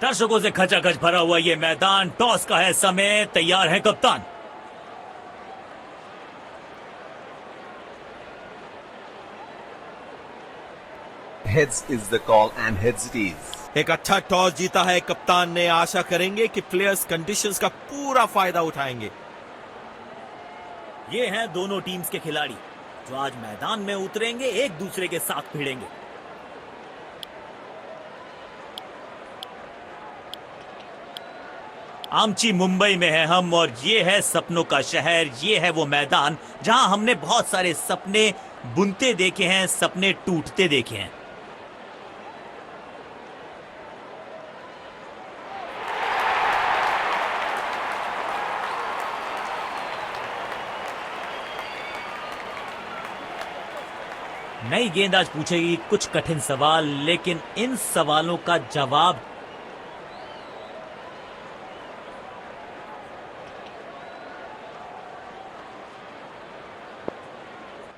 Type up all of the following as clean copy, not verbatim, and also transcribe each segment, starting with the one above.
दर्शकों से खचाखच भरा हुआ ये मैदान, टॉस का है समय, तैयार है कप्तान। Heads is the call and heads it is. एक अच्छा टॉस जीता है कप्तान ने। आशा करेंगे कि प्लेयर्स कंडीशंस का पूरा फायदा उठाएंगे। ये हैं दोनों टीम्स के खिलाड़ी जो आज मैदान में उतरेंगे, एक दूसरे के साथ भिड़ेंगे। आमची मुंबई में है हम, और ये है सपनों का शहर। ये है वो मैदान जहां हमने बहुत सारे सपने बुनते देखे हैं, सपने टूटते देखे हैं। नई गेंद आज पूछेगी कुछ कठिन सवाल, लेकिन इन सवालों का जवाब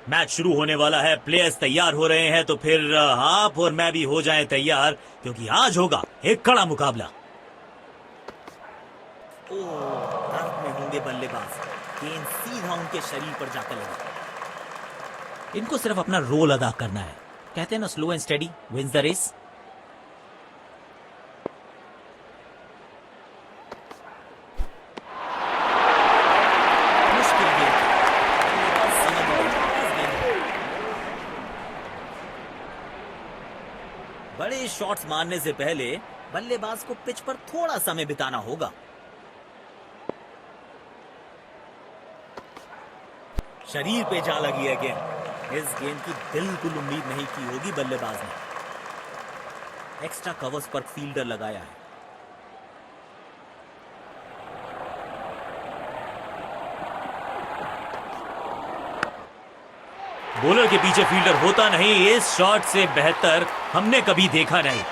मैच शुरू होने वाला है। प्लेयर्स तैयार हो रहे हैं, तो फिर आप और मैं भी हो जाएं तैयार, क्योंकि आज होगा एक कड़ा मुकाबला। दर्द में होंगे बल्लेबाज। गेंद सीधा उनके शरीर पर जाकर लगी। इनको सिर्फ अपना रोल अदा करना है। कहते हैं ना, slow and steady wins the race. बड़े शॉट्स मारने से पहले बल्लेबाज को पिच पर थोड़ा समय बिताना होगा। शरीर पे जा लगी है गेंद। इस गेंद की बिल्कुल उम्मीद नहीं की होगी बल्लेबाज ने। एक्स्ट्रा कवर्स पर फील्डर लगाया है। बॉलर के पीछे फील्डर होता नहीं। इस शॉट से बेहतर हमने कभी देखा नहीं।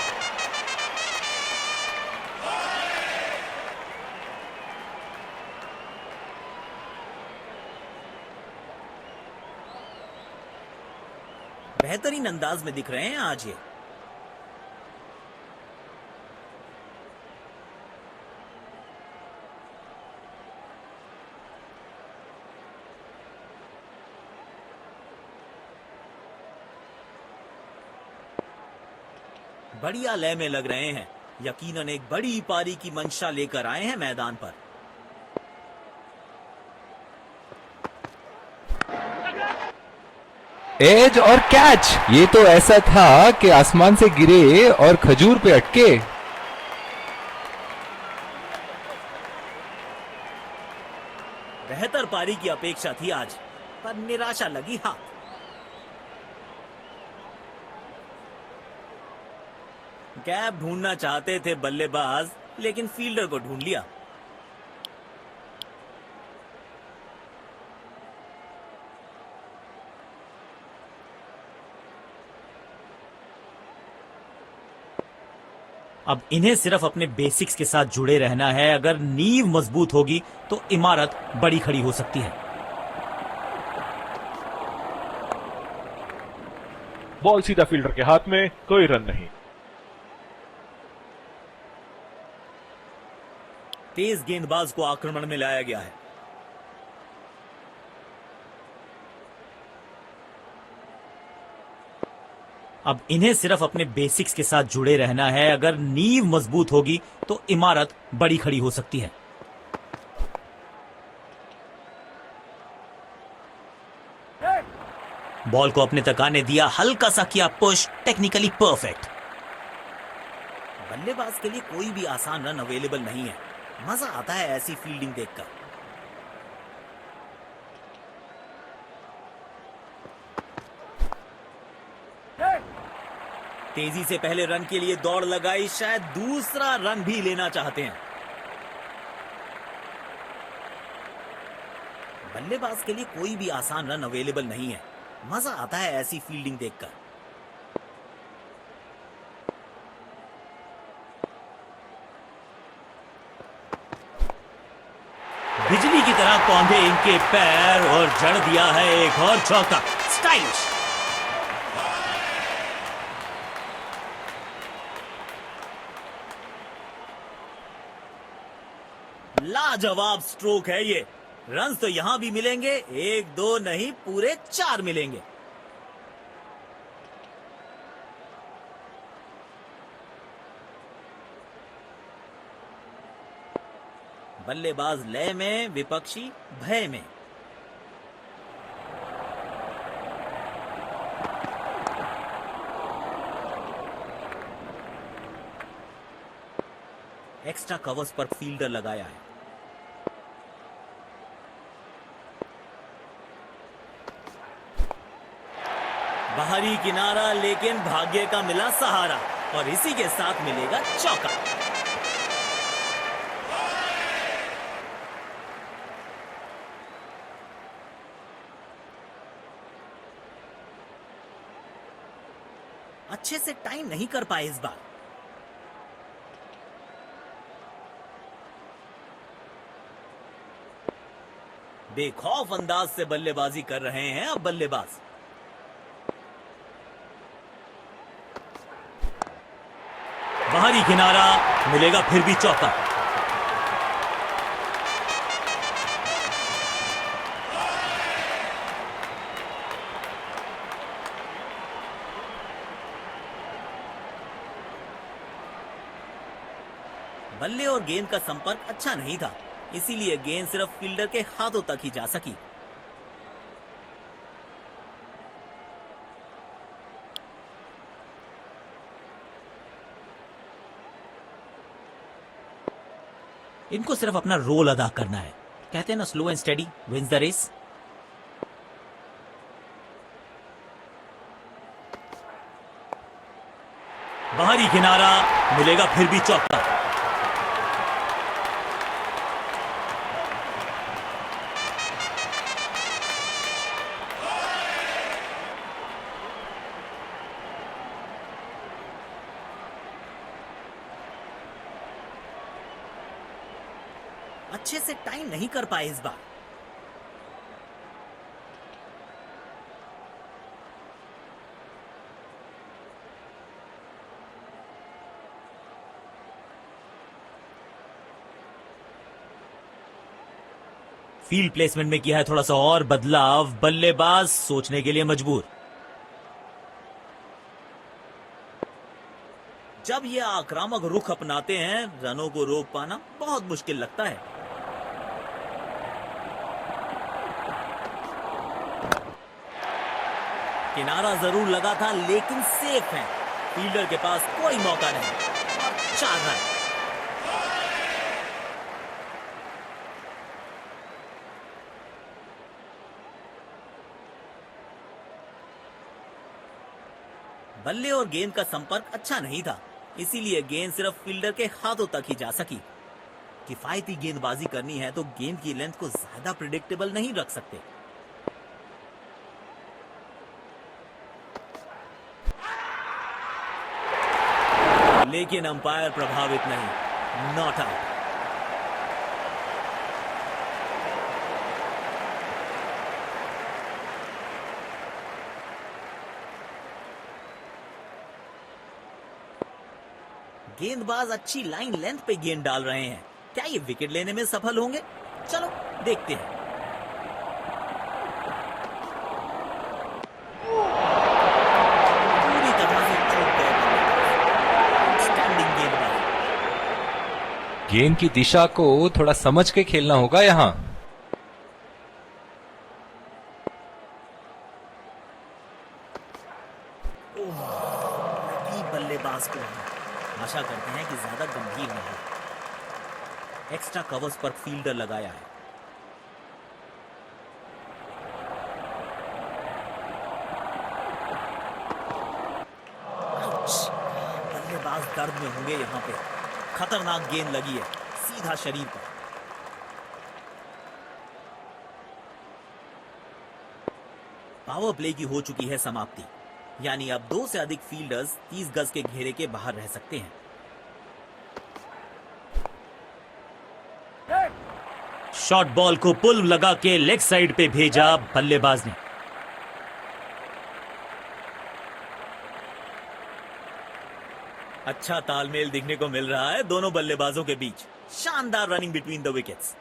बेहतरीन अंदाज में दिख रहे हैं आज ये। बढ़िया लय में लग रहे हैं। यकीनन एक बड़ी पारी की मंशा लेकर आए हैं मैदान पर। एज और कैच, ये तो ऐसा था कि आसमान से गिरे और खजूर पे अटके। बेहतर पारी की अपेक्षा थी आज, पर निराशा लगी हाथ। गैप ढूंढना चाहते थे बल्लेबाज, लेकिन फील्डर को ढूंढ लिया। अब इन्हें सिर्फ अपने बेसिक्स के साथ जुड़े रहना है। अगर नींव मजबूत होगी तो इमारत बड़ी खड़ी हो सकती है। बॉल सीधा फील्डर के हाथ में, कोई रन नहीं। तेज गेंदबाज को आक्रमण में लाया गया है। अब इन्हें सिर्फ अपने बेसिक्स के साथ जुड़े रहना है। अगर नींव मजबूत होगी तो इमारत बड़ी खड़ी हो सकती है। बॉल को अपने तक आने दिया, हल्का सा किया पुश, टेक्निकली परफेक्ट। बल्लेबाज के लिए कोई भी आसान रन अवेलेबल नहीं है। मजा आता है ऐसी फील्डिंग देखकर। तेजी से पहले रन के लिए दौड़ लगाई, शायद दूसरा रन भी लेना चाहते हैं। बल्लेबाज के लिए कोई भी आसान रन अवेलेबल नहीं है। मजा आता है ऐसी फील्डिंग देखकर। बिजली की तरह कौंधे इनके पैर और जड़ दिया है एक और चौका। स्टाइलिश। लाजवाब स्ट्रोक है ये। रन तो यहां भी मिलेंगे, 1-2 नहीं पूरे 4 मिलेंगे। बल्लेबाज लय में, विपक्षी भय में। एक्स्ट्रा कवर्स पर फील्डर लगाया है। बाहरी किनारा, लेकिन भाग्य का मिला सहारा और इसी के साथ मिलेगा चौका। अच्छे से टाइम नहीं कर पाए इस बार। बेखौफ अंदाज से बल्लेबाजी कर रहे हैं अब बल्लेबाज। बाहरी किनारा, मिलेगा फिर भी चौका। बल्ले और गेंद का संपर्क अच्छा नहीं था, इसीलिए गेंद सिर्फ फील्डर के हाथों तक ही जा सकी। इनको सिर्फ अपना रोल अदा करना है। कहते हैं ना, slow and steady wins the race. बाहरी किनारा, मिलेगा फिर भी चौका। अच्छे से टाइम नहीं कर पाए इस बार। फील्ड प्लेसमेंट में किया है थोड़ा सा और बदलाव, बल्लेबाज सोचने के लिए मजबूर। जब ये आक्रामक रुख अपनाते हैं, रनों को रोक पाना बहुत मुश्किल लगता है। किनारा जरूर लगा था, लेकिन सेफ है। फील्डर के पास कोई मौका नहीं। 4 रन। बल्ले और गेंद का संपर्क अच्छा नहीं था, इसीलिए गेंद सिर्फ फील्डर के हाथों तक ही जा सकी। किफायती गेंदबाजी करनी है तो गेंद की लेंथ को ज्यादा प्रिडिक्टेबल नहीं रख सकते। लेकिन अंपायर प्रभावित नहीं, नॉट आउट। गेंदबाज अच्छी लाइन लेंथ पे गेंद डाल रहे हैं। क्या ये विकेट लेने में सफल होंगे? चलो देखते हैं। पूरी तरह से चूक गए। स्टैंडिंग गेंदबाज। गेंद की दिशा को थोड़ा समझ के खेलना होगा यहाँ। बल्लेबाज को आशा करते हैं कि ज्यादा गंभीर न हो। एक्स्ट्रा कवर्स पर फील्डर लगाया है। बल्लेबाज दर्द में होंगे यहां पे। खतरनाक गेंद लगी है सीधा शरीर पर। पावर प्ले की हो चुकी है समाप्ति, यानी अब 2 से अधिक फील्डर्स 30 गज के घेरे के बाहर रह सकते हैं। शॉर्ट बॉल को पुल लगा के लेग साइड पे भेजा बल्लेबाज ने। अच्छा तालमेल दिखने को मिल रहा है दोनों बल्लेबाजों के बीच। शानदार रनिंग बिटवीन द विकेट्स।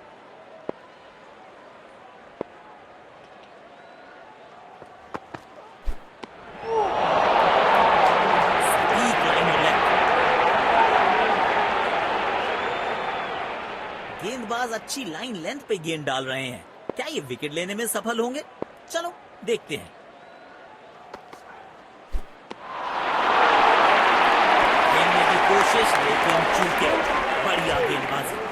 अच्छी लाइन लेंथ पे गेंद डाल रहे हैं। क्या ये विकेट लेने में सफल होंगे? चलो देखते हैं। खेलने की कोशिश लेकिन चूके। बढ़िया गेंदबाजी।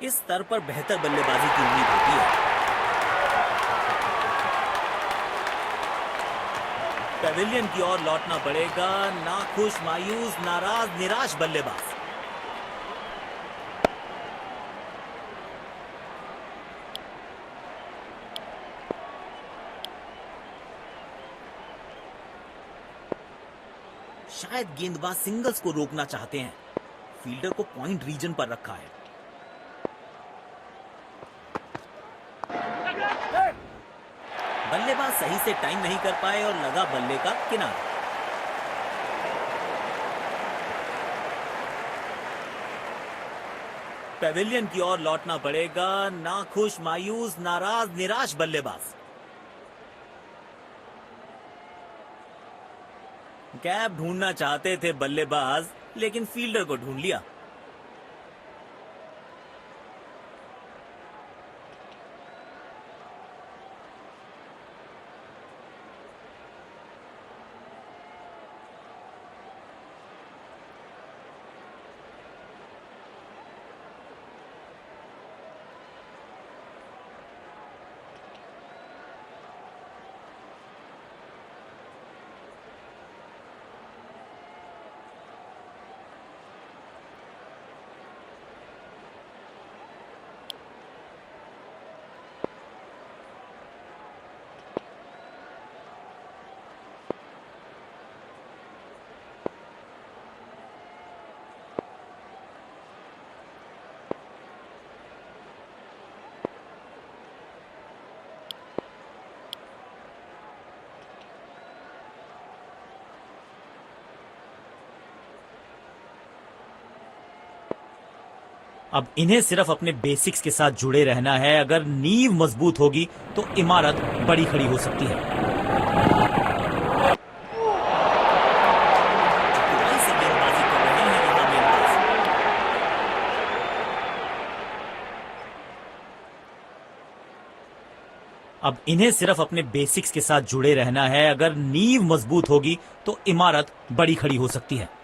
इस स्तर पर बेहतर बल्लेबाजी की उम्मीद होती है। पेविलियन की ओर लौटना पड़ेगा। नाखुश, मायूस, नाराज, निराश बल्लेबाज। शायद गेंदबाज सिंगल्स को रोकना चाहते हैं। फील्डर को पॉइंट रीजन पर रखा है। बल्लेबाज सही से टाइम नहीं कर पाए और लगा बल्ले का किनारा। पेविलियन की ओर लौटना पड़ेगा। नाखुश, मायूस, नाराज, निराश बल्लेबाज। गैप ढूंढना चाहते थे बल्लेबाज, लेकिन फील्डर को ढूंढ लिया। अब इन्हें सिर्फ अपने बेसिक्स के साथ जुड़े रहना है। अगर नींव मजबूत होगी तो इमारत बड़ी खड़ी हो सकती है। से गेंदबाजी कर रहे हैं यहाँ गेंदबाज। अब इन्हें सिर्फ अपने बेसिक्स के साथ जुड़े रहना है। अगर नींव मजबूत होगी तो इमारत बड़ी खड़ी हो सकती है।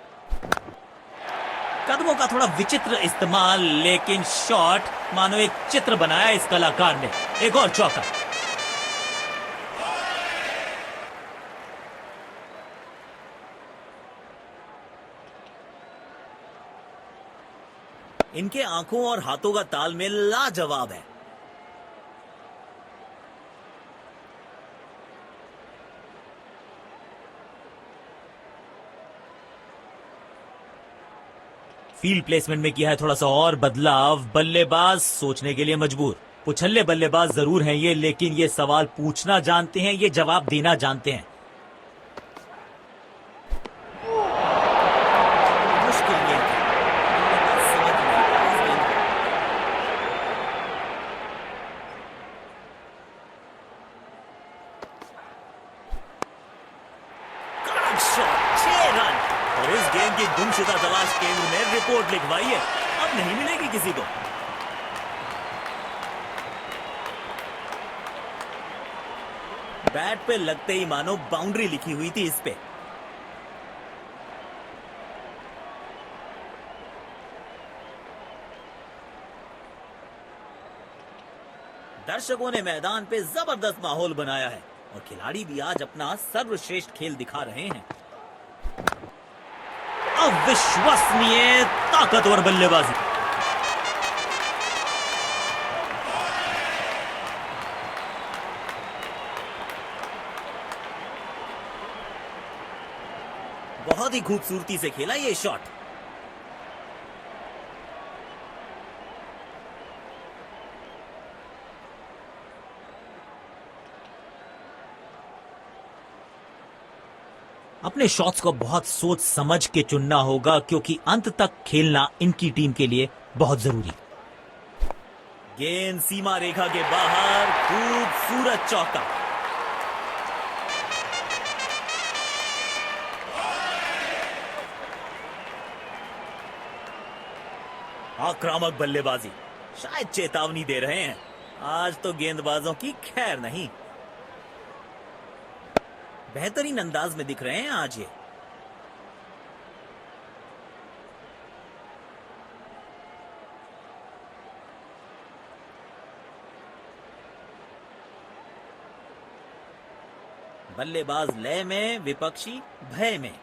कदमों का थोड़ा विचित्र इस्तेमाल, लेकिन शॉट मानो एक चित्र बनाया इस कलाकार ने। एक और चौका। इनके आंखों और हाथों का तालमेल लाजवाब है। फील्ड प्लेसमेंट में किया है थोड़ा सा और बदलाव। बल्लेबाज सोचने के लिए मजबूर। पुछल्ले बल्लेबाज जरूर हैं ये, लेकिन ये सवाल पूछना जानते हैं, ये जवाब देना जानते हैं। मुश्किल गेंद है। बल्लेबाज समझ नहीं पाया इस गेंद को। कड़क शॉट, 6 रन। और इस गेंद की गुमशुदा तलाश केंद्र में रिपोर्ट लिखवाई है। अब नहीं मिलेगी किसी को। बैट पे लगते ही मानो बाउंड्री लिखी हुई थी इस पे। दर्शकों ने मैदान पे जबरदस्त माहौल बनाया है और खिलाड़ी भी आज अपना सर्वश्रेष्ठ खेल दिखा रहे हैं। अविश्वसनीय ताकतवर बल्लेबाजी। बहुत ही खूबसूरती से खेला ये शॉट। अपने शॉट्स को बहुत सोच समझ के चुनना होगा, क्योंकि अंत तक खेलना इनकी टीम के लिए बहुत जरूरी। गेंद सीमा रेखा के बाहर, खूबसूरत चौका। आक्रामक बल्लेबाजी, शायद चेतावनी दे रहे हैं। आज तो गेंदबाजों की खैर नहीं। बेहतरीन अंदाज में दिख रहे हैं आज ये। बल्लेबाज लय में, विपक्षी भय में।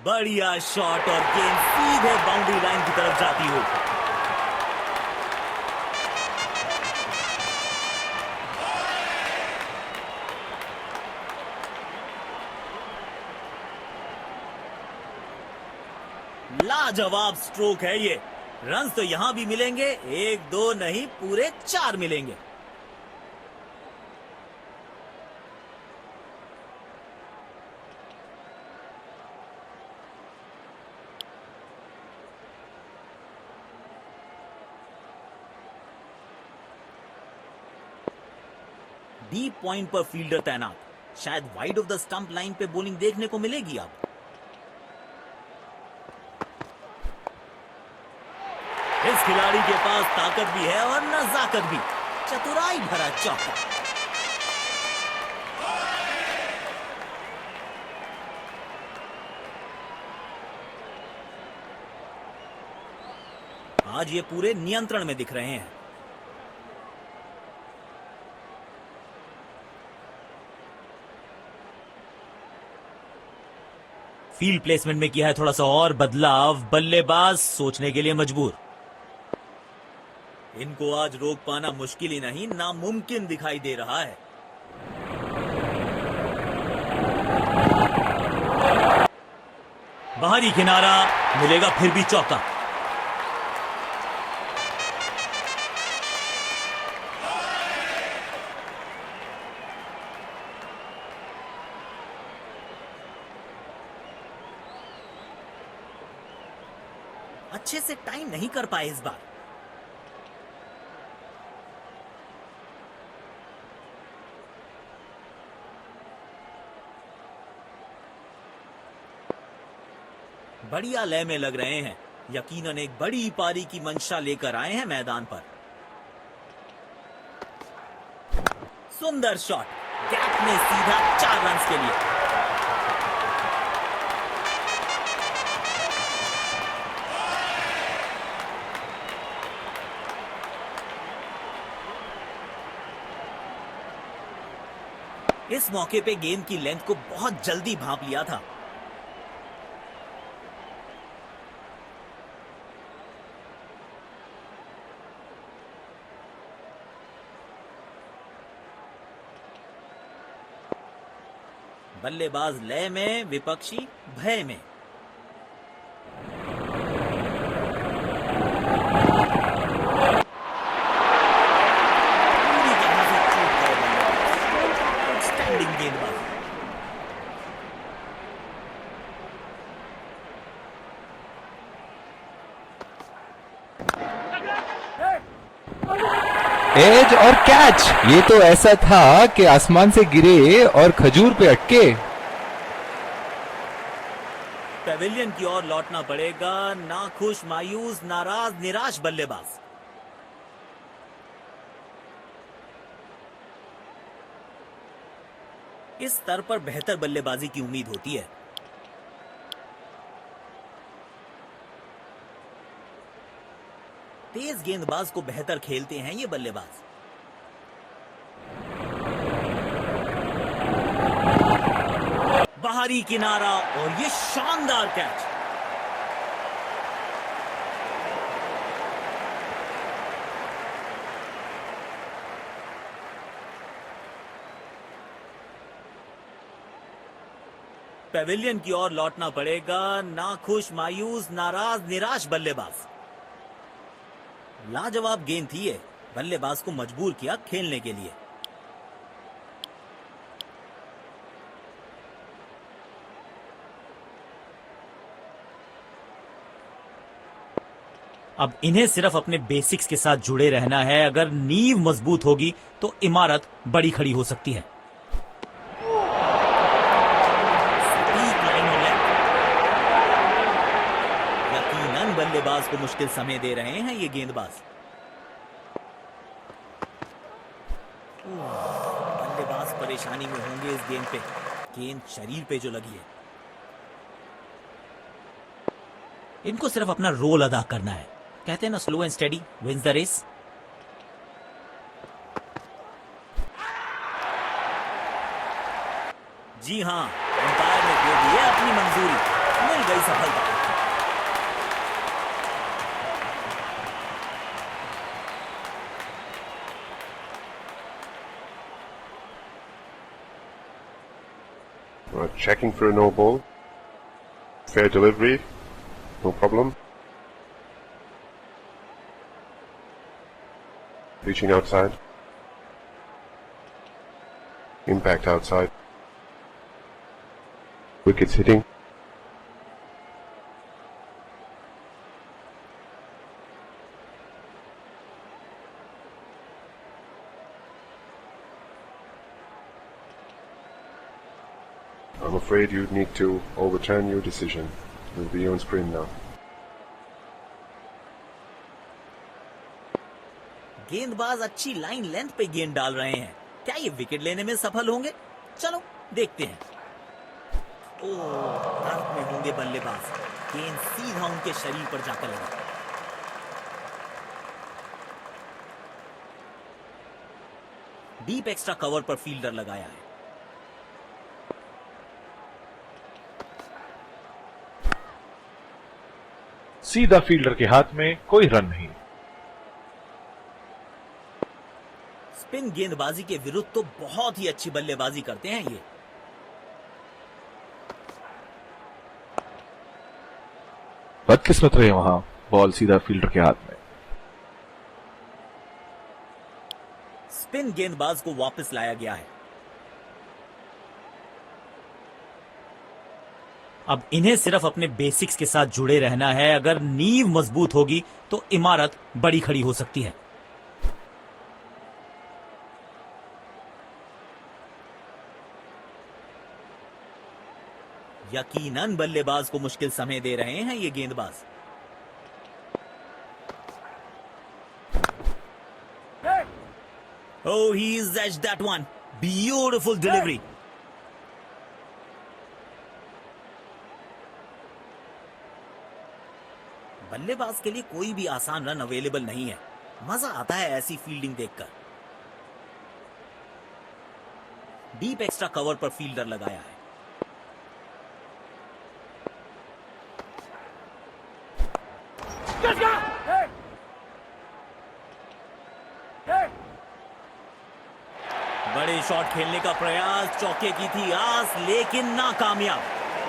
बढ़िया शॉट और गेंद सीधे बाउंड्री लाइन की तरफ जाती हो। लाजवाब स्ट्रोक है ये। रन तो यहां भी मिलेंगे, 1-2 नहीं पूरे 4 मिलेंगे। डीप पॉइंट पर फील्डर तैनात, शायद wide of the stump line पे बॉलिंग देखने को मिलेगी अब। इस खिलाड़ी के पास ताकत भी है और नजाकत भी। चतुराई भरा चौका। आज ये पूरे नियंत्रण में दिख रहे हैं। फील्ड प्लेसमेंट में किया है थोड़ा सा और बदलाव। बल्लेबाज सोचने के लिए मजबूर। इनको आज रोक पाना मुश्किल ही नहीं, नामुमकिन दिखाई दे रहा है। बाहरी किनारा, मिलेगा फिर भी चौका। अच्छे से टाइम नहीं कर पाए इस बार। बढ़िया लय में लग रहे हैं। यकीनन एक बड़ी पारी की मंशा लेकर आए हैं मैदान पर। सुंदर शॉट, गैप में सीधा 4 रन के लिए। इस मौके पे गेंद की लेंथ को बहुत जल्दी भांप लिया था। बल्लेबाज लय में, विपक्षी भय में। पूरी तरह से चूक गए बल्लेबाज। आउटस्टैंडिंग गेंदबाजी। एज और कैच, ये तो ऐसा था कि आसमान से गिरे और खजूर पे अटके। पेविलियन की ओर लौटना पड़ेगा। नाखुश, मायूस, नाराज, निराश बल्लेबाज। इस स्तर पर बेहतर बल्लेबाजी की उम्मीद होती है। तेज गेंदबाज को बेहतर खेलते हैं ये बल्लेबाज। बाहरी किनारा और ये शानदार कैच। पेविलियन की ओर लौटना पड़ेगा। नाखुश, मायूस, नाराज, निराश बल्लेबाज। लाजवाब गेंद थी ये, बल्लेबाज को मजबूर किया खेलने के लिए। अब इन्हें सिर्फ अपने बेसिक्स के साथ जुड़े रहना है। अगर नींव मजबूत होगी तो इमारत बड़ी खड़ी हो सकती है। सटीक लाइन और लेंथ। बल्लेबाज को मुश्किल समय दे रहे हैं ये गेंदबाज। बल्लेबाज परेशानी में होंगे इस गेंद पे। गेंद शरीर पे जो लगी है। इनको सिर्फ अपना रोल अदा करना है। कहते हैं ना, slow and steady wins the race. जी हां, अंपायर ने दे दी है अपनी मंजूरी। मिल गई सफलता। Checking for a no ball. Fair delivery. No problem. Reaching outside. Impact outside. Wickets hitting. I'm afraid you'd need to overturn your decision. It will be on screen now. गेंदबाज अच्छी लाइन लेंथ पे गेंद डाल रहे हैं। क्या ये wicket लेने में सफल होंगे? चलो देखते हैं। तरफ में होंगे बल्लेबाज। गेंद सीधा उनके शरीर पर जाकर लगा। डीप एक्स्ट्रा कवर पर फील्डर लगाया है। सीधा फील्डर के हाथ में, कोई रन नहीं। स्पिन गेंदबाजी के विरुद्ध तो बहुत ही अच्छी बल्लेबाजी करते हैं ये। बदकिस्मत रहे वहां, बॉल सीधा फील्डर के हाथ में। स्पिन गेंदबाज को वापस लाया गया है। अब इन्हें सिर्फ अपने बेसिक्स के साथ जुड़े रहना है। अगर नींव मजबूत होगी तो इमारत बड़ी खड़ी हो सकती है। यकीनन बल्लेबाज को मुश्किल समय दे रहे हैं ये गेंदबाज। Oh, he's edged that one. Beautiful delivery. बल्लेबाज के लिए कोई भी आसान रन अवेलेबल नहीं है। मजा आता है ऐसी फील्डिंग देखकर। डीप एक्स्ट्रा कवर पर फील्डर लगाया है। बड़े शॉट खेलने का प्रयास, चौके की थी आस, लेकिन नाकामयाब।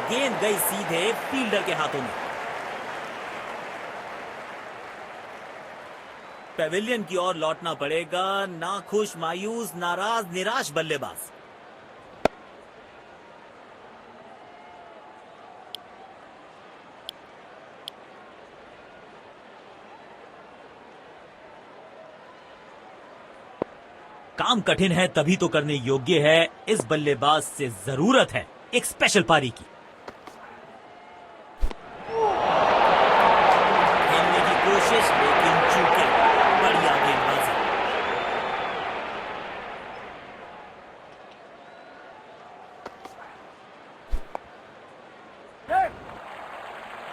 गेंद गई सीधे फील्डर के हाथों में। पेविलियन की ओर लौटना पड़ेगा। नाखुश, मायूस, नाराज, निराश बल्लेबाज। काम कठिन है तभी तो करने योग्य है। इस बल्लेबाज से जरूरत है एक स्पेशल पारी की। खेलने की कोशिश, लेकिन चूके। बढ़िया गेंदबाजी।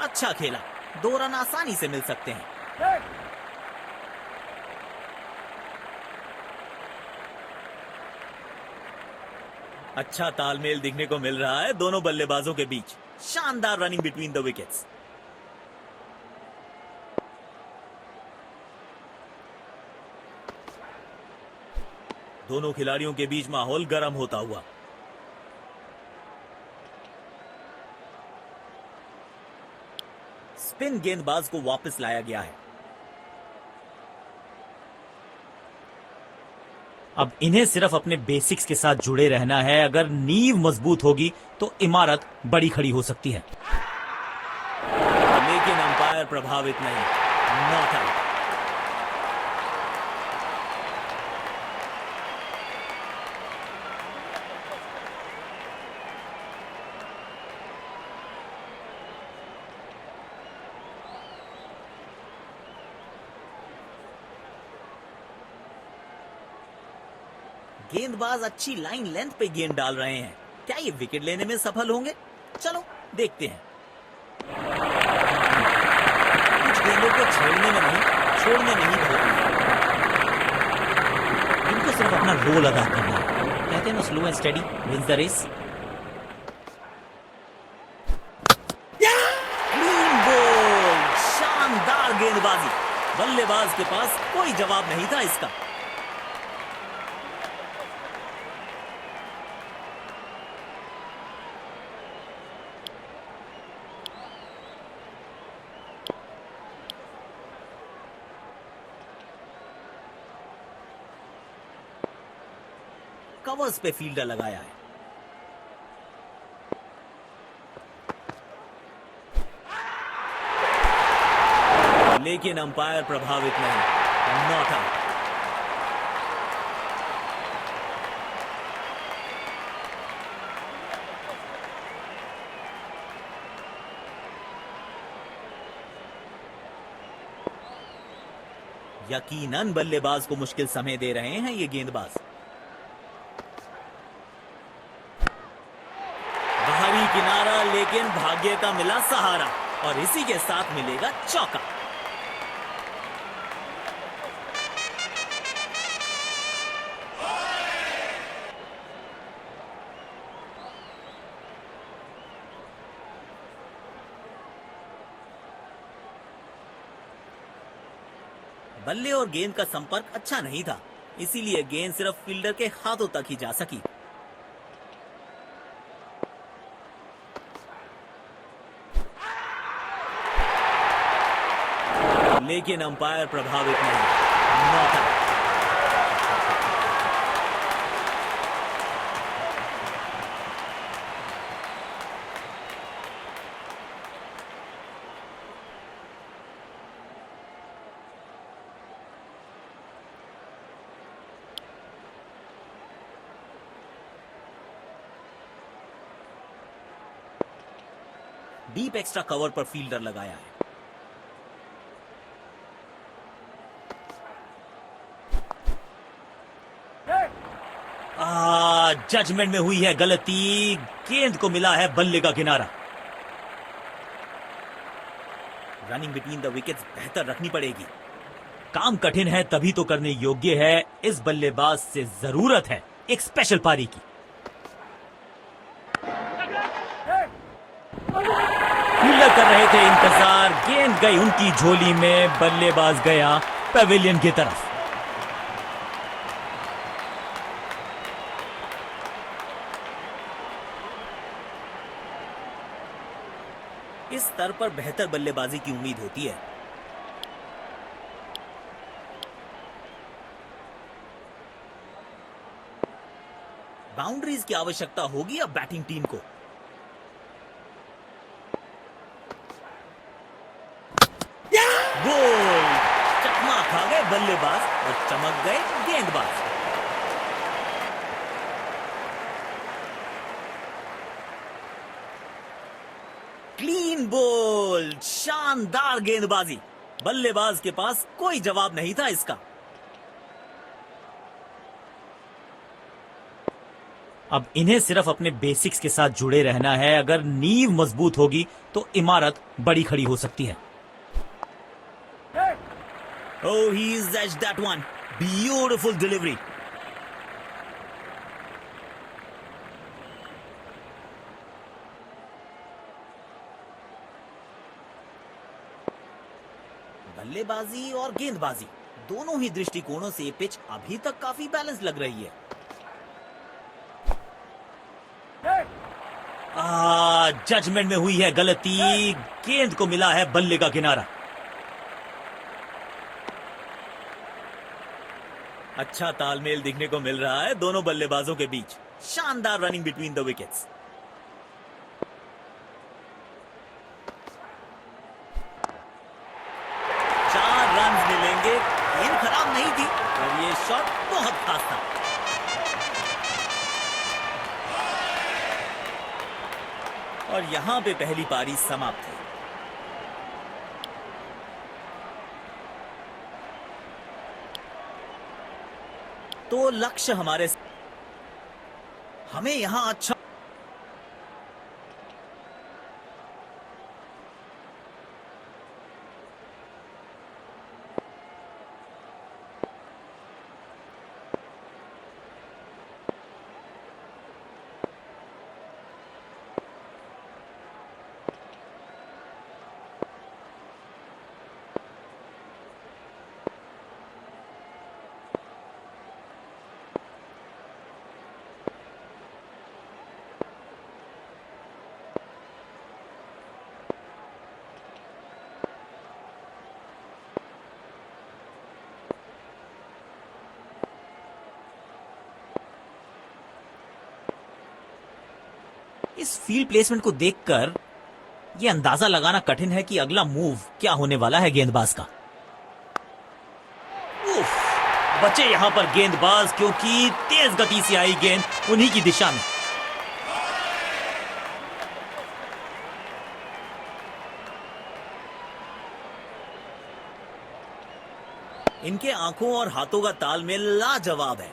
अच्छा खेला। 2 रन आसानी से मिल सकते हैं। अच्छा तालमेल दिखने को मिल रहा है दोनों बल्लेबाजों के बीच। शानदार रनिंग बिटवीन द विकेट्स। दोनों खिलाड़ियों के बीच माहौल गर्म होता हुआ। स्पिन गेंदबाज को वापस लाया गया है। अब इन्हें सिर्फ अपने बेसिक्स के साथ जुड़े रहना है। अगर नींव मजबूत होगी तो इमारत बड़ी खड़ी हो सकती है। लेकिन अंपायर प्रभावित नहीं। Not out. गेंदबाज अच्छी लाइन लेंथ पे गेंद डाल रहे हैं। क्या ये विकेट लेने में सफल होंगे? चलो देखते हैं। कुछ गेंदों को छेड़ने में नहीं, छोड़ने में ही धोखा है। इनको सिर्फ अपना रोल अदा करना है। कहते हैं ना, slow and steady wins the race. Clean ball, शानदार गेंदबाजी। बल्लेबाज के पास कोई जवाब नहीं था इसका। कवर्स पे फील्डर लगाया है। लेकिन अंपायर प्रभावित नहीं। Not out. यकीनन बल्लेबाज को मुश्किल समय दे रहे हैं ये गेंदबाज। बाहरी किनारा, लेकिन भाग्य का मिला सहारा और इसी के साथ मिलेगा चौका। बल्ले और गेंद का संपर्क अच्छा नहीं था, इसीलिए गेंद सिर्फ फील्डर के हाथों तक ही जा सकी। लेकिन अंपायर प्रभावित नहीं। Not out. Deep extra cover पर फील्डर लगाया है। जजमेंट में हुई है गलती। गेंद को मिला है बल्ले का किनारा। रनिंग बिटवीन द विकेट्स बेहतर रखनी पड़ेगी। काम कठिन है तभी तो करने योग्य है। इस बल्लेबाज से जरूरत है एक स्पेशल पारी की। फील्डर कर रहे थे इंतजार। गेंद गई उनकी झोली में। बल्लेबाज गया पवेलियन की तरफ। इस स्तर पर बेहतर बल्लेबाजी की उम्मीद होती है। बाउंड्रीज की आवश्यकता होगी अब बैटिंग टीम को। गोल! चकमा खा गए बल्लेबाज और चमक गए गेंदबाज। क्लीन बॉल, शानदार गेंदबाजी। बल्लेबाज के पास कोई जवाब नहीं था इसका। अब इन्हें सिर्फ अपने बेसिक्स के साथ जुड़े रहना है। अगर नींव मजबूत होगी तो इमारत बड़ी खड़ी हो सकती है। Oh, he's edged that one. Beautiful delivery. बल्लेबाजी और गेंदबाजी दोनों ही दृष्टिकोणों से ये पिच अभी तक काफी बैलेंस लग रही है। जजमेंट में हुई है गलती। गेंद को मिला है बल्ले का किनारा। अच्छा तालमेल दिखने को मिल रहा है दोनों बल्लेबाजों के बीच। शानदार रनिंग बिटवीन द विकेट्स। मिलेंगे। गेंद खराब नहीं थी और ये शॉट बहुत खास था। और यहां पे पहली पारी समाप्त है। तो लक्ष्य हमारे हमें यहाँ अच्छा इस फील्ड प्लेसमेंट को देखकर यह अंदाजा लगाना कठिन है कि अगला मूव क्या होने वाला है गेंदबाज का। उफ, बचे यहां पर गेंदबाज क्योंकि तेज गति से आई गेंद उन्हीं की दिशा में। इनके आंखों और हाथों का तालमेल लाजवाब है।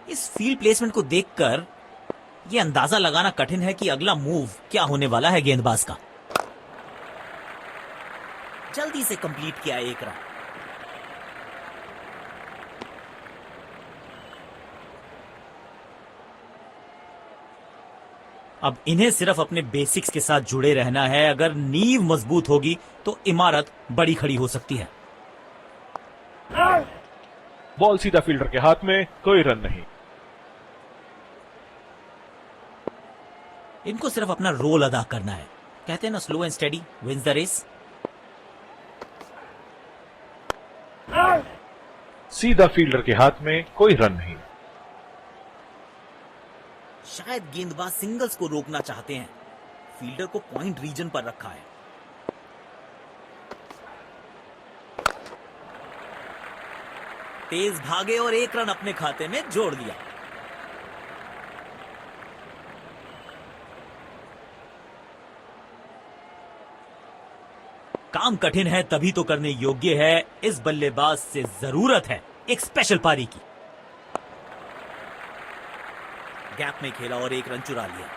इस फील्ड प्लेसमेंट को देखकर यह अंदाजा लगाना कठिन है कि अगला मूव क्या होने वाला है गेंदबाज का। जल्दी से कंप्लीट किया एक रन। अब इन्हें सिर्फ अपने बेसिक्स के साथ जुड़े रहना है। अगर नींव मजबूत होगी तो इमारत बड़ी खड़ी हो सकती है। बॉल सीधा फील्डर के हाथ में, कोई रन नहीं। इनको सिर्फ अपना रोल अदा करना है। कहते हैं ना, slow and steady wins the race. सीधा फील्डर के हाथ में, कोई रन नहीं। शायद गेंदबाज सिंगल्स को रोकना चाहते हैं। फील्डर को पॉइंट रीजन पर रखा है। तेज भागे और एक रन अपने खाते में जोड़ दिया। काम कठिन है तभी तो करने योग्य है। इस बल्लेबाज से जरूरत है एक स्पेशल पारी की। गैप में खेला और एक रन चुरा लिया।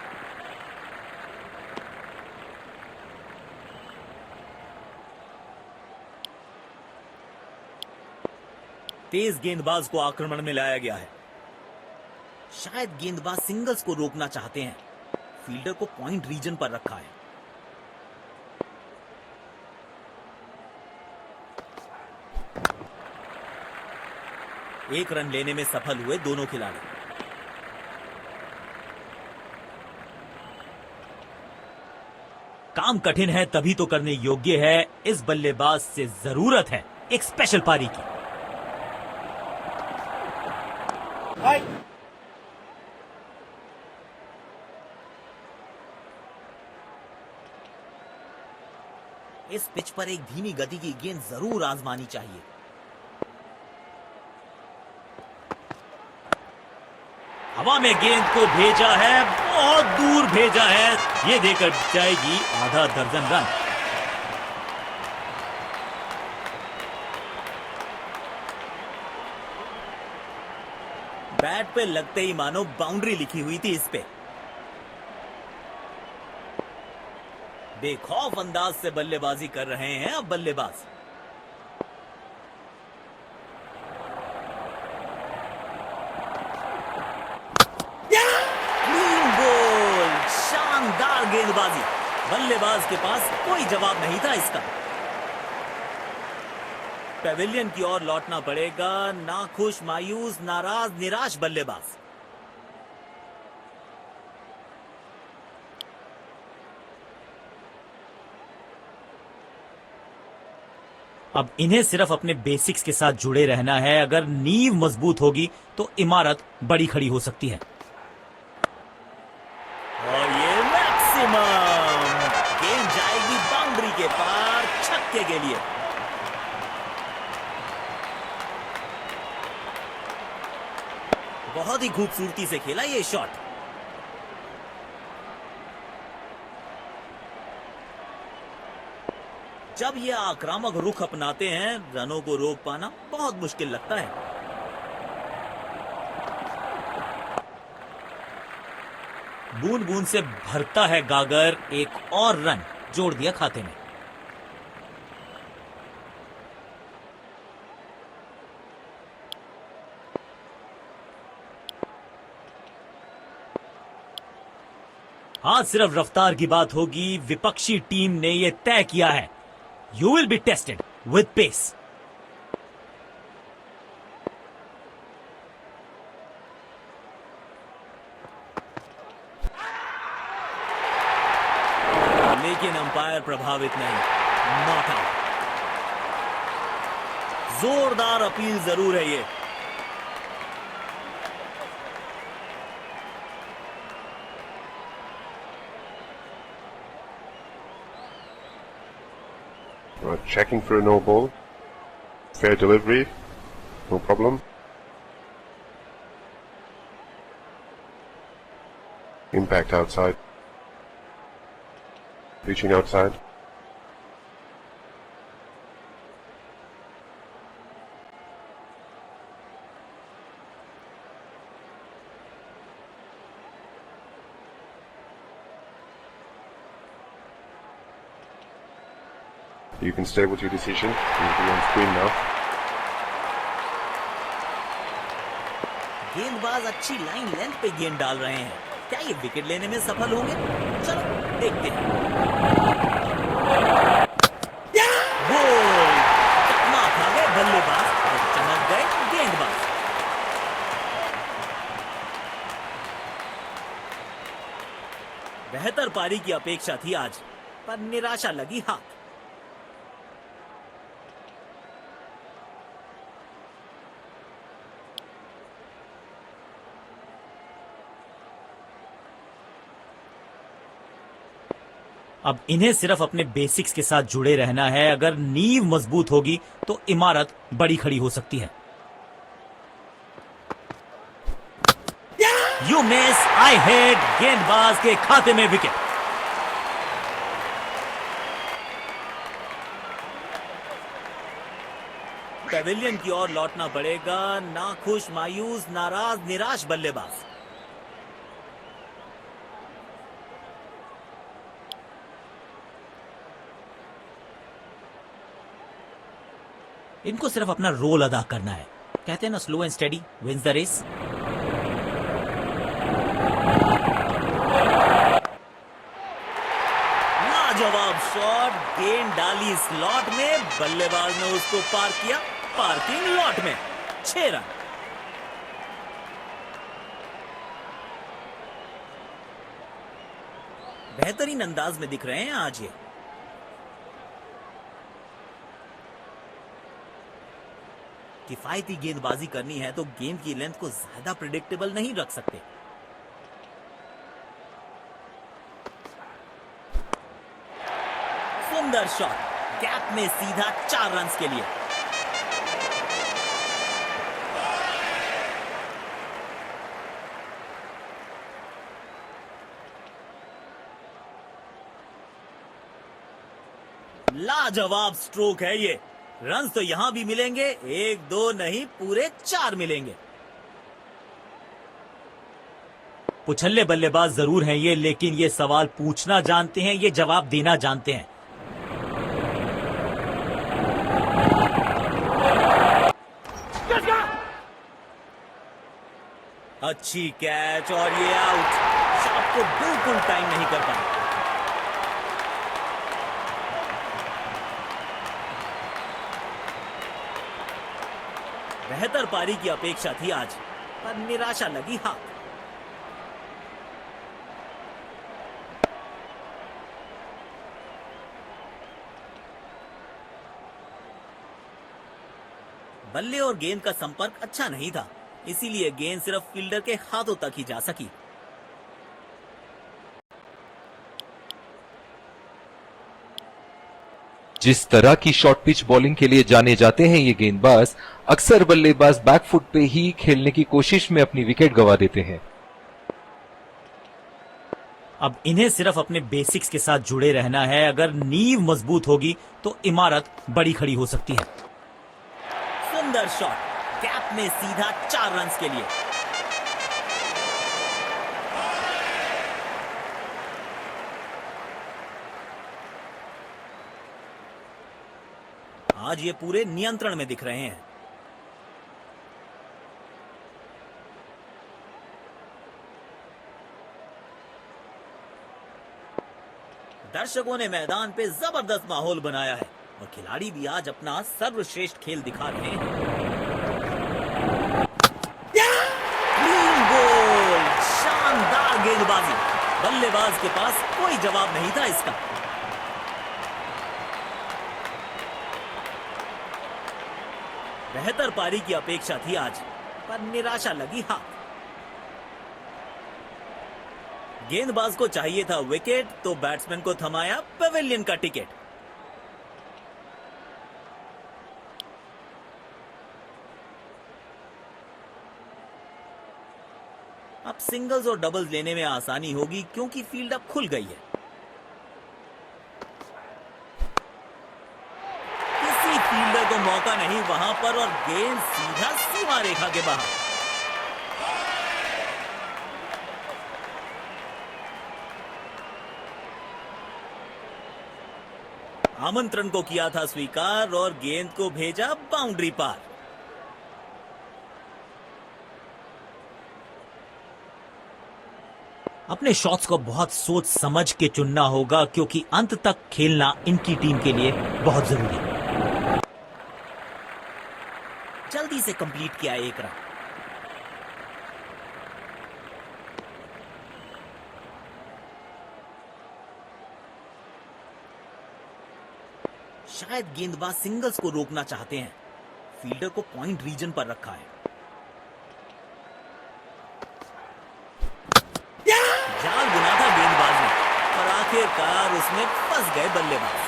तेज गेंदबाज को आक्रमण में लाया गया है। शायद गेंदबाज सिंगल्स को रोकना चाहते हैं। फील्डर को पॉइंट रीजन पर रखा है। एक रन लेने में सफल हुए दोनों खिलाड़ी। काम कठिन है तभी तो करने योग्य है। इस बल्लेबाज से जरूरत है एक स्पेशल पारी की। इस पिच पर एक धीमी गति की गेंद जरूर आजमानी चाहिए। हवा में गेंद को भेजा है, बहुत दूर भेजा है। ये देकर जाएगी आधा दर्जन रन। बैट पे लगते ही मानो बाउंड्री लिखी हुई थी इस पे। बेखौफ अंदाज से बल्लेबाजी कर रहे हैं अब बल्लेबाज। क्लीन बॉल, शानदार गेंदबाजी। बल्लेबाज के पास कोई जवाब नहीं था इसका। पेविलियन की ओर लौटना पड़ेगा। नाखुश, मायूस, नाराज, निराश बल्लेबाज। अब इन्हें सिर्फ अपने बेसिक्स के साथ जुड़े रहना है। अगर नींव मजबूत होगी तो इमारत बड़ी खड़ी हो सकती है। और ये मैक्सिमम गेंद जाएगी बाउंड्री के पार, छक्के के लिए। बहुत ही खूबसूरती से खेला ये शॉट। जब ये आक्रामक रुख अपनाते हैं, रनों को रोक पाना बहुत मुश्किल लगता है। बूंद बूंद से भरता है गागर, एक और रन जोड़ दिया खाते में। आज सिर्फ रफ्तार की बात होगी, विपक्षी टीम ने यह तय किया है, you will be tested with pace. लेकिन अंपायर प्रभावित नहीं, नॉट आउट। जोरदार अपील जरूर है ये। Checking for a no ball. Fair delivery. No problem. Impact outside. Reaching outside. You can stay with your decision. You'll be on screen now. गेंदबाज अच्छी line length पे गेंद डाल रहे हैं, क्या ये विकेट लेने में सफल होंगे? चलो देखते हैं। गोल! चकमा खा गए बल्लेबाज और चमक गए गेंदबाज। बेहतर पारी की अपेक्षा थी आज, पर निराशा लगी हाथ। अब इन्हें सिर्फ अपने बेसिक्स के साथ जुड़े रहना है। अगर नींव मजबूत होगी तो इमारत बड़ी खड़ी हो सकती है। यू मिस, आई हिट, गेंदबाज के खाते में विकेट। पेविलियन की ओर लौटना पड़ेगा। नाखुश, मायूस, नाराज, निराश बल्लेबाज। इनको सिर्फ अपना रोल अदा करना है। कहते हैं ना, slow and steady wins the race. लाजवाब शॉट, गेंद डाली स्लॉट में, बल्लेबाज ने उसको पार किया पार्किंग लॉट में। 6 रन। बेहतरीन अंदाज में दिख रहे हैं आज ये। किफायती गेंदबाजी करनी है तो गेंद की लेंथ को ज्यादा प्रिडिक्टेबल नहीं रख सकते। सुंदर शॉट, गैप में सीधा 4 रन के लिए। लाजवाब स्ट्रोक है ये। रन्स तो यहां भी मिलेंगे, 1-2 नहीं, पूरे 4 मिलेंगे। पुछल्ले बल्लेबाज जरूर हैं ये, लेकिन ये सवाल पूछना जानते हैं, ये जवाब देना जानते हैं। अच्छी कैच और ये आउट। शॉट को बिल्कुल टाइम नहीं कर पाए। बेहतर पारी की अपेक्षा थी आज, पर निराशा लगी हाथ। बल्ले और गेंद का संपर्क अच्छा नहीं था, इसीलिए गेंद सिर्फ फील्डर के हाथों तक ही जा सकी। जिस तरह की शॉर्ट पिच बॉलिंग के लिए जाने जाते हैं ये गेंदबाज, अक्सर बल्लेबाज बैकफुट पे ही खेलने की कोशिश में अपनी विकेट गंवा देते हैं। अब इन्हें सिर्फ अपने बेसिक्स के साथ जुड़े रहना है। अगर नींव मजबूत होगी तो इमारत बड़ी खड़ी हो सकती है। सुंदर शॉट, गैप में सीधा 4 रन के लिए। आज ये पूरे नियंत्रण में दिख रहे हैं। दर्शकों ने मैदान पे जबरदस्त माहौल बनाया है और खिलाड़ी भी आज अपना सर्वश्रेष्ठ खेल दिखा रहे हैं। क्लीन गोल, शानदार गेंदबाजी। बल्लेबाज के पास कोई जवाब नहीं था इसका। बेहतर पारी की अपेक्षा थी आज, पर निराशा लगी हाथ। गेंदबाज को चाहिए था विकेट, तो बैट्समैन को थमाया पेविलियन का टिकट। अब सिंगल्स और डबल्स लेने में आसानी होगी क्योंकि फील्ड अब खुल गई है। किसी फील्डर को मौका नहीं वहां पर और गेंद सीधा सीमा रेखा के बाहर। आमंत्रण को किया था स्वीकार और गेंद को भेजा बाउंड्री पार। अपने शॉट्स को बहुत सोच समझ के चुनना होगा क्योंकि अंत तक खेलना इनकी टीम के लिए बहुत जरूरी है। जल्दी से कंप्लीट किया 1 रन। शायद गेंदबाज सिंगल्स को रोकना चाहते हैं। फील्डर को पॉइंट रीजन पर रखा है। जाल बुना था गेंदबाज ने, पर आखिरकार उसमें फंस गए बल्लेबाज।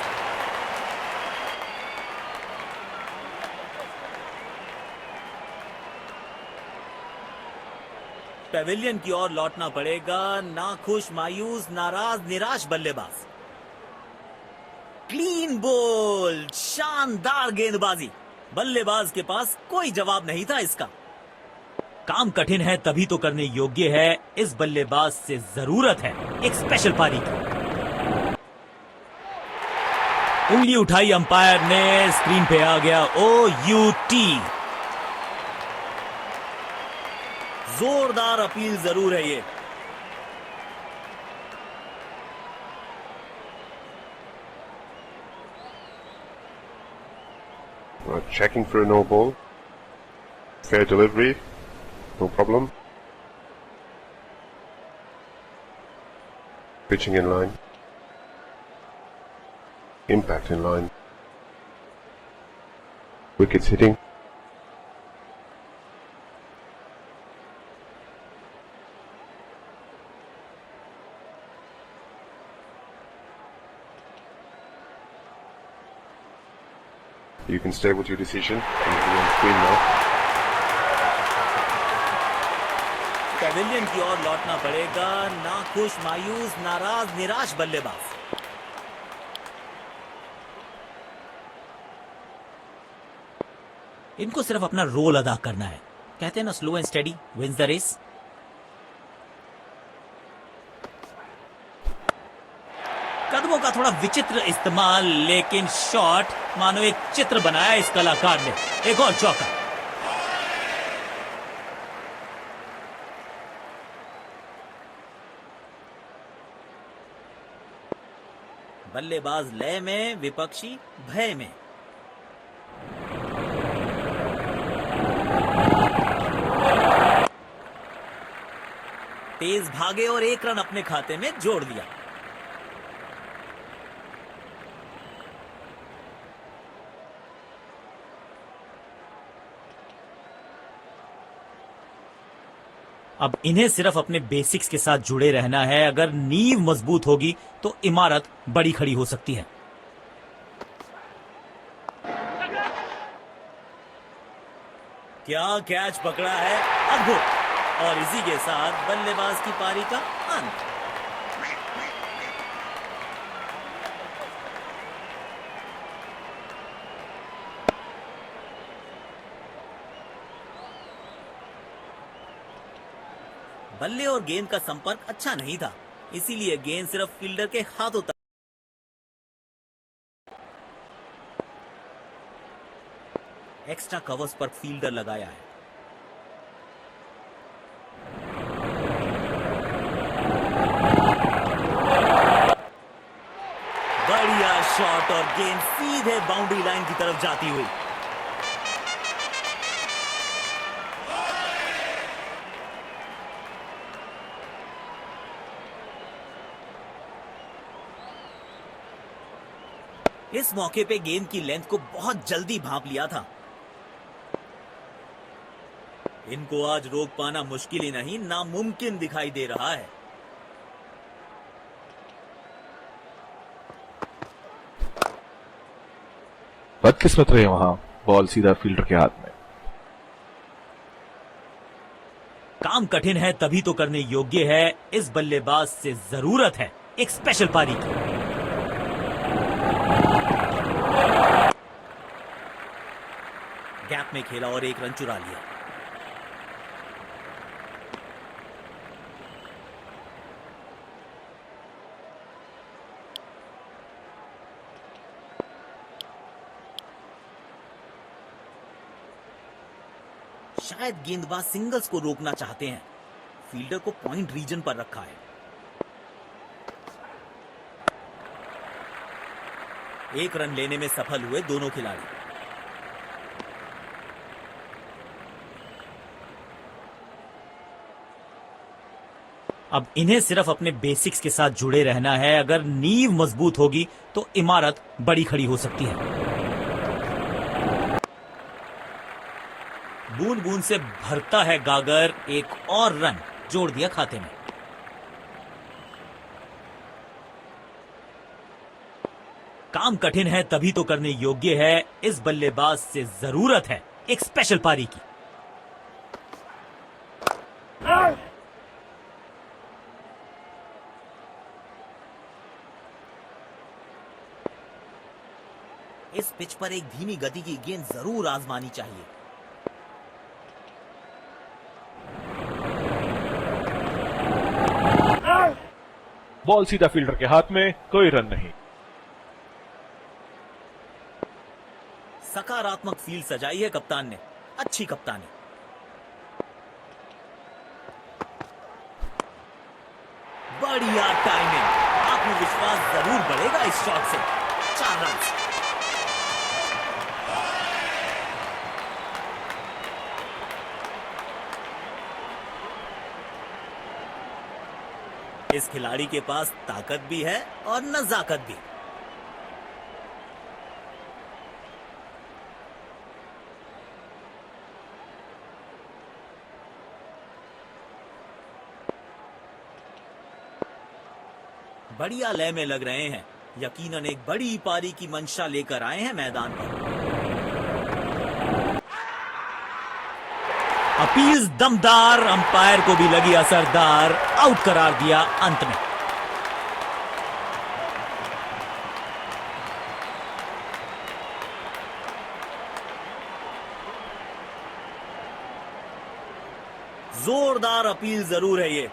पेविलियन की ओर लौटना पड़ेगा। नाखुश, मायूस, नाराज, निराश बल्लेबाज। क्लीन बोल, शानदार गेंदबाजी। बल्लेबाज के पास कोई जवाब नहीं था इसका। काम कठिन है तभी तो करने योग्य है। इस बल्लेबाज से जरूरत है एक स्पेशल पारी की। उंगली उठाई अंपायर ने, स्क्रीन पे आ गया OUT। जोरदार अपील जरूर है ये। Checking for a no ball. Fair delivery. No problem. Pitching in line. Impact in line. Wickets hitting. You can stay with your decision. And be on screen now. Pavilion की ओर लौटना पड़ेगा। नाखुश, मायूस, नाराज, निराश बल्लेबाज। इनको सिर्फ अपना रोल अदा करना है। कहते हैं ना, slow and steady wins the race. कदमों का थोड़ा विचित्र इस्तेमाल, लेकिन शॉट मानो एक चित्र बनाया इस कलाकार ने। एक और चौका। बल्लेबाज लय में, विपक्षी भय में। तेज भागे और 1 रन अपने खाते में जोड़ दिया। अब इन्हें सिर्फ अपने बेसिक्स के साथ जुड़े रहना है। अगर नींव मजबूत होगी तो इमारत बड़ी खड़ी हो सकती है। क्या कैच पकड़ा है, अद्भुत। और इसी के साथ बल्लेबाज की पारी का अंत। बल्ले और गेंद का संपर्क अच्छा नहीं था, इसीलिए गेंद सिर्फ फील्डर के हाथों तक। एक्स्ट्रा कवर्स पर फील्डर लगाया है। बढ़िया शॉट और गेंद सीधे बाउंड्री लाइन की तरफ जाती हुई। इस मौके पे गेंद की लेंथ को बहुत जल्दी भांप लिया था। इनको आज रोक पाना मुश्किल ही नहीं, नामुमकिन दिखाई दे रहा है। बदकिस्मत रहे वहां, बॉल सीधा फील्डर के हाथ में। काम कठिन है तभी तो करने योग्य है, इस बल्लेबाज से जरूरत है एक स्पेशल पारी की। गैप में खेला और एक रन चुरा लिया। शायद गेंदबाज सिंगल्स को रोकना चाहते हैं। फील्डर को पॉइंट रीजन पर रखा है। एक रन लेने में सफल हुए दोनों खिलाड़ी। अब इन्हें सिर्फ अपने बेसिक्स के साथ जुड़े रहना है। अगर नींव मजबूत होगी तो इमारत बड़ी खड़ी हो सकती है। बूंद बूंद से भरता है गागर, एक और रन जोड़ दिया खाते में। काम कठिन है तभी तो करने योग्य है, इस बल्लेबाज से जरूरत है एक स्पेशल पारी की। इस पिच पर एक धीमी गति की गेंद जरूर आजमानी चाहिए। बॉल सीधा फील्डर के हाथ में, कोई रन नहीं। सकारात्मक फील्ड सजाई है कप्तान ने, अच्छी कप्तानी। बढ़िया टाइमिंग, आत्मविश्वास जरूर बढ़ेगा इस शॉट से। 4 रन। इस खिलाड़ी के पास ताकत भी है और नजाकत भी। बढ़िया लय में लग रहे हैं। यकीनन एक बड़ी पारी की मंशा लेकर आए हैं मैदान पर। अपील दमदार, अंपायर को भी लगी असरदार, आउट करार दिया अंत में। जोरदार अपील जरूर है ये।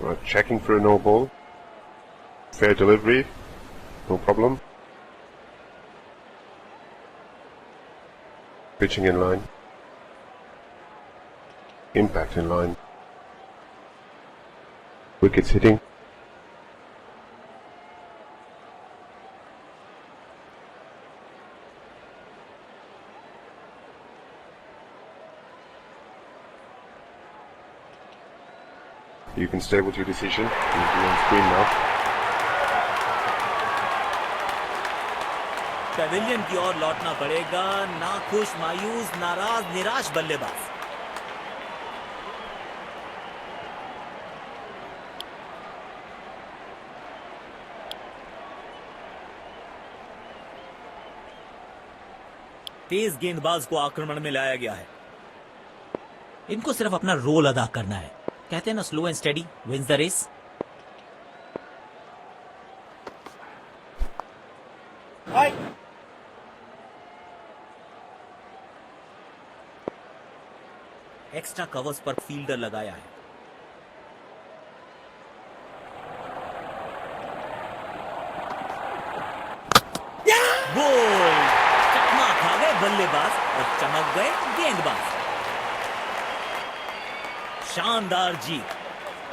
We're checking for a no ball. Fair delivery, no problem. Pitching in line. Impact in line. Wickets hitting. You can stay with your decision. You'll be on screen now. Pavilion की ओर लौटना पड़ेगा। नाखुश, मायूस, नाराज, निराश बल्लेबाज। तेज गेंदबाज को आक्रमण में लाया गया है। इनको सिर्फ अपना रोल अदा करना है। कहते हैं ना, slow and steady wins the race. Extra covers पर फील्डर लगाया है। गोल! चकमा खा गए बल्लेबाज और चमक गए गेंदबाज। शानदार जीत।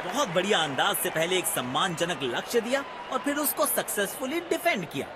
बहुत बढ़िया अंदाज से पहले एक सम्मानजनक लक्ष्य दिया और फिर उसको सक्सेसफुली डिफेंड किया।